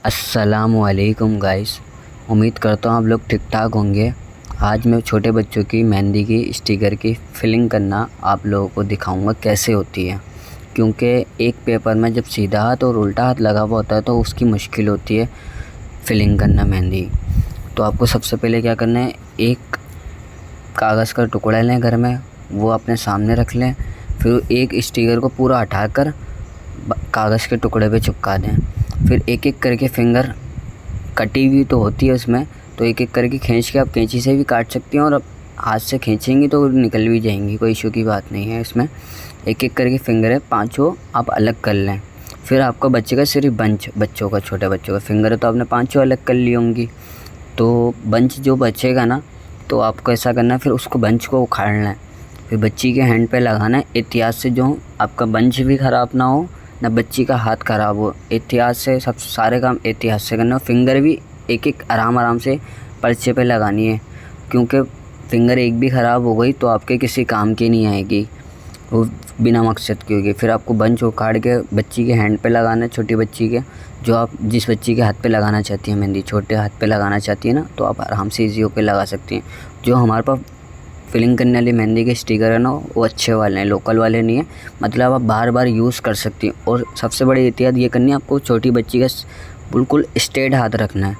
अस्सलामुअलैकुम गाइस। उम्मीद करता हूँ आप लोग ठीक ठाक होंगे। आज मैं छोटे बच्चों की मेहंदी की स्टिकर की फिलिंग करना आप लोगों को दिखाऊंगा कैसे होती है। क्योंकि एक पेपर में जब सीधा हाथ और उल्टा हाथ लगा हुआ होता है तो उसकी मुश्किल होती है फिलिंग करना मेहंदी। तो आपको सबसे पहले क्या करना है, एक कागज़ का टुकड़ा लें घर में, वो अपने सामने रख लें। फिर एक स्टिकर को पूरा हटाकर कागज़ के टुकड़े पे चिपका दें। फिर एक एक करके फिंगर कटी हुई तो होती है उसमें, तो एक एक करके खींच के आप कैंची से भी काट सकती हैं और आप हाथ से खींचेंगी तो निकल भी जाएंगी, कोई इशू की बात नहीं है इसमें। एक एक करके फिंगर है पाँचों आप अलग कर लें। फिर आपका बचेगा सिर्फ बंच, बच्चों का, छोटे बच्चों का फिंगर है तो आपने पाँचों अलग कर ली होंगी। तो बंच जो बचेगा ना, तो आपको ऐसा करना है, फिर उसको बंच को उखाड़ना है, फिर बच्ची के हैंड पे लगाना है एहतियात से, जो आपका बंच भी ख़राब ना हो ना बच्ची का हाथ ख़राब हो। एहतियात से सब सारे काम एहतियात से करना। फिंगर भी एक एक आराम आराम से पर्चे पे लगानी है, क्योंकि फिंगर एक भी ख़राब हो गई तो आपके किसी काम की नहीं आएगी, वो बिना मकसद की होगी। फिर आपको बंच उखाड़ के बच्ची के हैंड पे लगाना है, छोटी बच्ची के, जो आप जिस बच्ची के हाथ पे लगाना चाहती हैं मेहंदी, छोटे हाथ पे लगाना चाहती है ना, तो आप आराम से ईजी होकर लगा सकती हैं। जो हमारे पास फिलिंग करने वाली मेहंदी के स्टिकर है ना, वो अच्छे वाले हैं, लोकल वाले नहीं है, मतलब आप बार बार यूज़ कर सकती हैं। और सबसे बड़ी एहतियात ये करनी है आपको, छोटी बच्ची का बिल्कुल स्ट्रेट हाथ रखना है।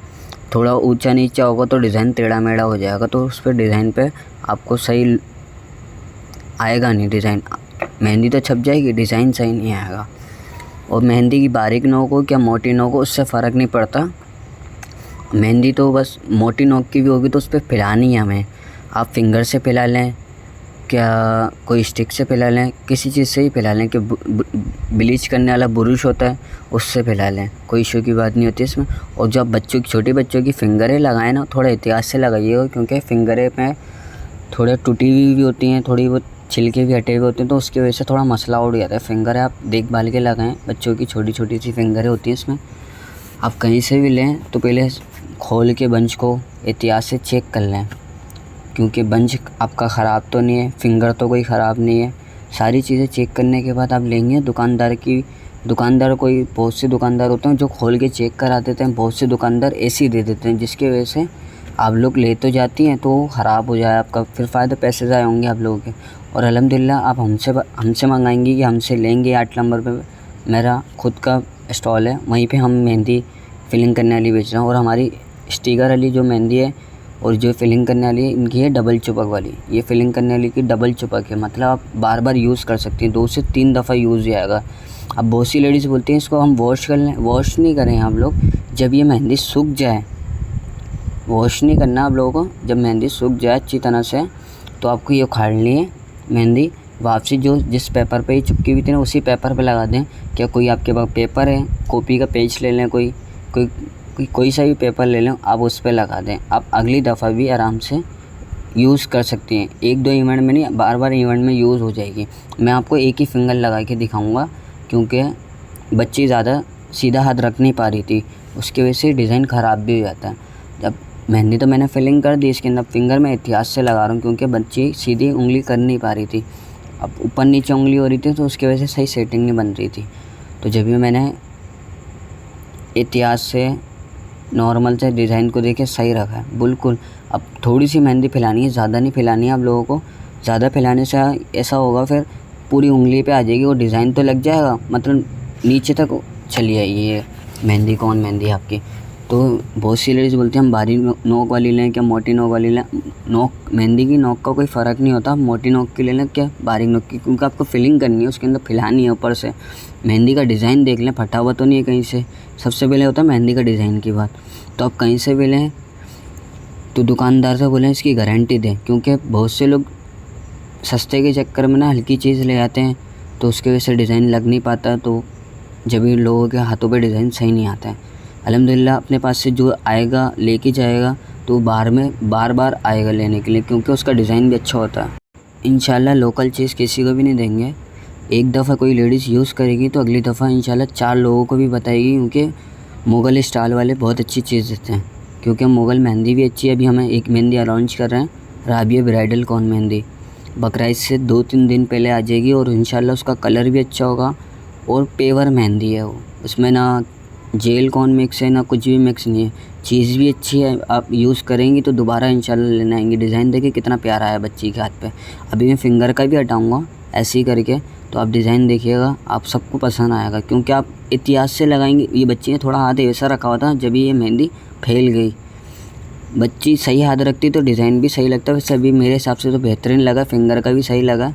थोड़ा ऊंचा नीचा होगा तो डिज़ाइन टेढ़ा मेढ़ा हो जाएगा, तो उस पर डिज़ाइन पे आपको सही आएगा नहीं डिज़ाइन। मेहंदी तो छप जाएगी, डिज़ाइन सही नहीं आएगा। और मेहंदी की बारीक नोक हो क्या मोटी नोक हो, उससे फ़र्क नहीं पड़ता। मेहंदी तो बस मोटी नोक की भी होगी तो उस पर फैलानी है हमें। आप फिंगर से फैला लें, क्या कोई स्टिक से फैला लें, किसी चीज़ से ही फैला लें, कि ब्लीच करने वाला बुरुश होता है उससे फैला लें, कोई इशू की बात नहीं होती इसमें। और जब बच्चों की, छोटे बच्चों की फिंगरें लगाएं ना, थोड़ा एहतियात से लगाइएगा, क्योंकि फिंगरें में थोड़े टूटी हुई भी होती हैं, थोड़ी बहुत छिलके भी हटे हुए होते हैं, तो उसकी वजह से थोड़ा मसला उड़ जाता है। फिंगर आप देखभाल के लगाएं, बच्चों की छोटी छोटी सी फिंगरें होती हैं इसमें। आप कहीं से भी लें तो पहले खोल के बंच को एहतियात से चेक कर लें, क्योंकि बंच आपका ख़राब तो नहीं है, फिंगर तो कोई ख़राब नहीं है। सारी चीज़ें चेक करने के बाद आप लेंगे दुकानदार की। दुकानदार कोई, बहुत से दुकानदार होते हैं जो खोल के चेक करा देते हैं, बहुत से दुकानदार ऐसे ही दे देते हैं, जिसकी वजह से आप लोग ले तो जाती हैं तो ख़राब हो जाए आपका, फिर फ़ायदा पैसे ज़ाया होंगे आप लोगों के। और अल्हम्दुलिल्लाह आप हमसे मंगाएंगी कि हमसे लेंगे। 8 नंबर पे मेरा खुद का स्टॉल है, वहीं पे हम मेहंदी फिलिंग करने वाली बेच रहे हैं। और हमारी स्टिकर वाली जो मेहंदी है और जो फिलिंग करने वाली है, इनकी है डबल चुपक वाली। ये फिलिंग करने वाली की डबल चुपक है, मतलब आप बार बार यूज़ कर सकती हैं, 2 से 3 दफ़ा यूज़ जाएगा। अब बहुत सी लेडीज़ बोलती हैं इसको हम वॉश कर लें, वॉश नहीं करें आप लोग। जब ये मेहंदी सूख जाए, वॉश नहीं करना आप लोगों को, जब मेहंदी सूख जाए अच्छी तरह से, तो आपको ये उखाड़नी है मेहंदी। वापसी जो जिस पेपर पे ही चिपकी हुई थी ना, उसी पेपर पे लगा दें। क्या कोई आपके पास पेपर है, कॉपी का पेज ले लें, कोई सा भी पेपर ले लें, आप उस पर लगा दें। आप अगली दफ़ा भी आराम से यूज़ कर सकती हैं, 1-2 इवेंट में नहीं, बार बार इवेंट में यूज़ हो जाएगी। मैं आपको एक ही फिंगर लगा के दिखाऊंगा, क्योंकि बच्ची ज़्यादा सीधा हाथ रख नहीं पा रही थी, उसकी वजह से डिज़ाइन ख़राब भी हो जाता है। जब मेहंदी तो मैंने फिलिंग कर दी, इसके अंदर फिंगर मैं एहतियात से लगा रहा हूँ, क्योंकि बच्ची सीधी उंगली कर नहीं पा रही थी। अब ऊपर नीचे उंगली हो रही थी तो उसकी वजह से सही सेटिंग नहीं बन रही थी। तो जब भी मैंने एहतियात से नॉर्मल से डिज़ाइन को देखे सही रखा है बिल्कुल। अब थोड़ी सी मेहंदी फैलानी है, ज़्यादा नहीं फैलानी है आप लोगों को। ज़्यादा फैलाने से ऐसा होगा फिर पूरी उंगली पे आ जाएगी और डिज़ाइन तो लग जाएगा, मतलब नीचे तक चली आएगी ये मेहंदी, कौन मेहंदी आपकी। तो बहुत सी लेडीज़ बोलती हैं हम बारीक नोक वाली लें क्या मोटी नोक वाली लें। नोक, मेहंदी की नोक का कोई फ़र्क नहीं होता, मोटी नोक की ले लें क्या बारीक नोक की, क्योंकि आपको फिलिंग करनी है, उसके अंदर फैलानी है ऊपर से। मेहंदी का डिज़ाइन देख लें, फटा हुआ तो नहीं है कहीं से। सबसे पहले होता है मेहंदी का डिज़ाइन की बात। तो आप कहीं से भी लें तो दुकानदार से बोलें इसकी गारंटी दें, क्योंकि बहुत से लोग सस्ते के चक्कर में ना हल्की चीज़ ले आते हैं, तो उसकी वजह से डिज़ाइन लग नहीं पाता, तो जब भी लोगों के हाथों पे डिज़ाइन सही नहीं आता है। अल्हम्दुलिल्लाह अपने पास से जो आएगा लेके जाएगा तो बाहर में बार बार आएगा लेने के लिए, क्योंकि उसका डिज़ाइन भी अच्छा होता है। इंशाल्लाह लोकल चीज़ किसी को भी नहीं देंगे। एक दफ़ा कोई लेडीज़ यूज़ करेगी तो अगली दफ़ा इंशाल्लाह 4 लोगों को भी बताएगी, क्योंकि मुग़ल स्टाइल वाले बहुत अच्छी चीज़ देते हैं। क्योंकि मुग़ल मेहंदी भी अच्छी है। अभी हमें एक मेहंदी लॉन्च कर रहे हैं, राबिया ब्राइडल कौन मेहंदी, बकरीद से 2-3 दिन पहले आ जाएगी, और इंशाल्लाह उसका कलर भी अच्छा होगा। और पेवर मेहंदी है वो, उसमें ना जेल कौन मिक्स है ना कुछ भी मिक्स नहीं है। चीज़ भी अच्छी है, आप यूज़ करेंगी तो दोबारा इंशाल्लाह लेने आएंगी। डिज़ाइन देखिए कितना प्यारा है बच्ची के हाथ पे। अभी मैं फिंगर का भी हटाऊँगा ऐसे ही करके, तो आप डिज़ाइन देखिएगा, आप सबको पसंद आएगा। क्योंकि आप इतिहास से लगाएंगे। ये बच्ची ने थोड़ा हाथ ऐसा रखा हुआ था, जब ये मेहंदी फैल गई। बच्ची सही हाथ रखती तो डिज़ाइन भी सही लगता है। वैसे अभी मेरे हिसाब से तो बेहतरीन लगा, फिंगर का भी सही लगा,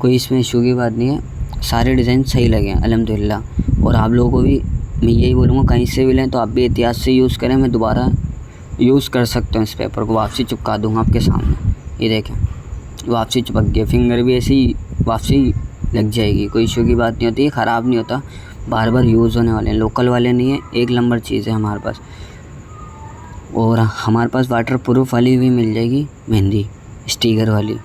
कोई इसमें इशू की बात नहीं है। सारे डिज़ाइन सही लगे हैं अल्हम्दुलिल्लाह। और आप लोगों को भी मैं यही बोलूँगा, कहीं से भी लें तो आप भी एहतियात से यूज़ करें। मैं दोबारा यूज़ कर सकता हूँ इस पेपर को, वापसी चिपका दूँगा आपके सामने। ये देखें वापसी चिपक गया, फिंगर भी ऐसी वापसी लग जाएगी, कोई इशू की बात नहीं होती है, ख़राब नहीं होता, बार बार यूज़ होने वाले हैं, लोकल वाले नहीं है, एक नंबर चीज़ है हमारे पास। और हमारे पास वाटर प्रूफ वाली भी मिल जाएगी मेहंदी, स्टिकर वाली।